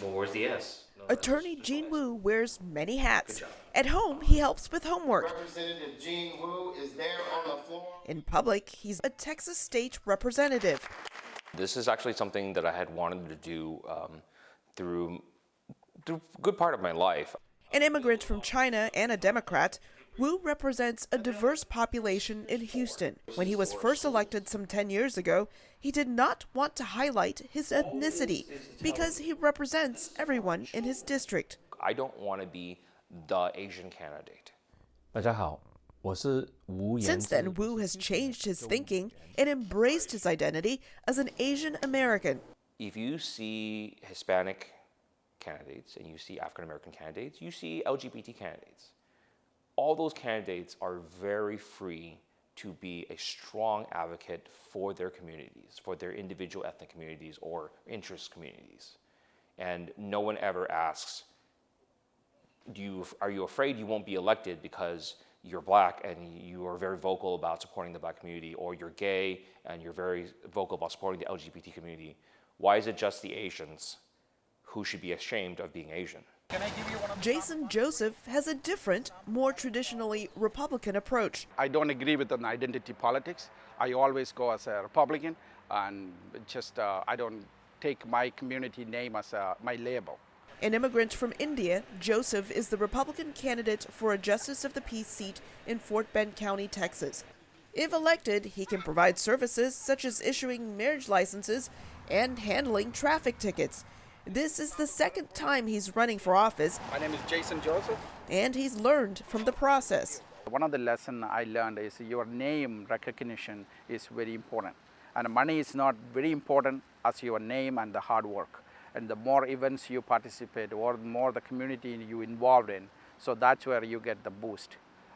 Well, where's the S? No, Attorney just Gene S. Wu wears many hats. Good job. At home, he helps with homework. Representative Gene Wu is there on the floor. In public, he's a Texas state representative. This is actually something that I had wanted to do through a good part of my life. An immigrant from China and a Democrat, Wu represents a diverse population in Houston. When he was first elected some 10 years ago, he did not want to highlight his ethnicity because he represents everyone in his district. I don't want to be the Asian candidate. 大家好，我是吴言 Since then, Wu has changed his thinking and embraced his identity as an Asian American. If you see Hispanic candidates and you see African American candidates, you see LGBT candidates. All those candidates are very free to be a strong advocate for their communities, for their individual ethnic communities or interest communities. And no one ever asks, are you afraid you won't be elected because you're black and you are very vocal about supporting the black community, or you're gay and you're very vocal about supporting the LGBT community? Why is it just the Asians who should be ashamed of being Asian? Jason Joseph has a different, more traditionally Republican approach. I don't agree with an identity politics. I always go as a Republican, and just I don't take my community name as my label. An immigrant from India, Joseph is the Republican candidate for a Justice of the Peace seat in Fort Bend County, Texas. If elected, he can provide services such as issuing marriage licenses and handling traffic tickets. This is the second time he's running for office, My name is Jason Joseph. and he's learned from the process. One of the lessons I learned is your name recognition is very important. And money is not very important as your name and the hard work. And the more events you participate, or more the community you involved in, so that's where you get the boost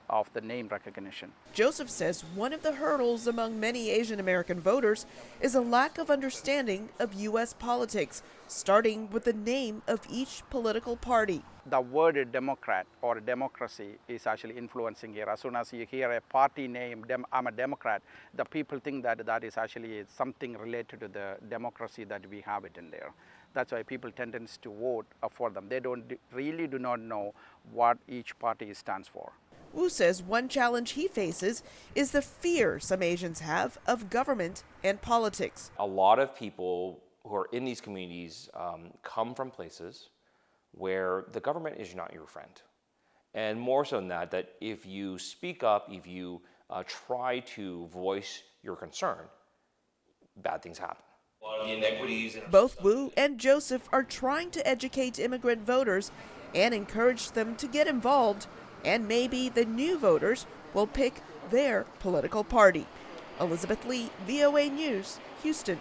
of the name recognition. Joseph says one of the hurdles among many Asian American voters is a lack of understanding of U.S. politics, starting with the name of each political party. The word Democrat or democracy is actually influencing here. As soon as you hear a party name, I'm a Democrat, the people think that that is actually something related to the democracy that we have it in there. That's why people tend to vote for them. They really do not know what each party stands for. Wu says one challenge he faces is the fear some Asians have of government and politics. A lot of people who are in these communities come from places where the government is not your friend. And more so than that, that if you speak up, if you try to voice your concern, bad things happen. A lot of the inequities in Both Wu and Joseph are trying to educate immigrant voters and encourage them to get involved, and maybe the new voters will pick their political party. Elizabeth Lee, VOA News, Houston.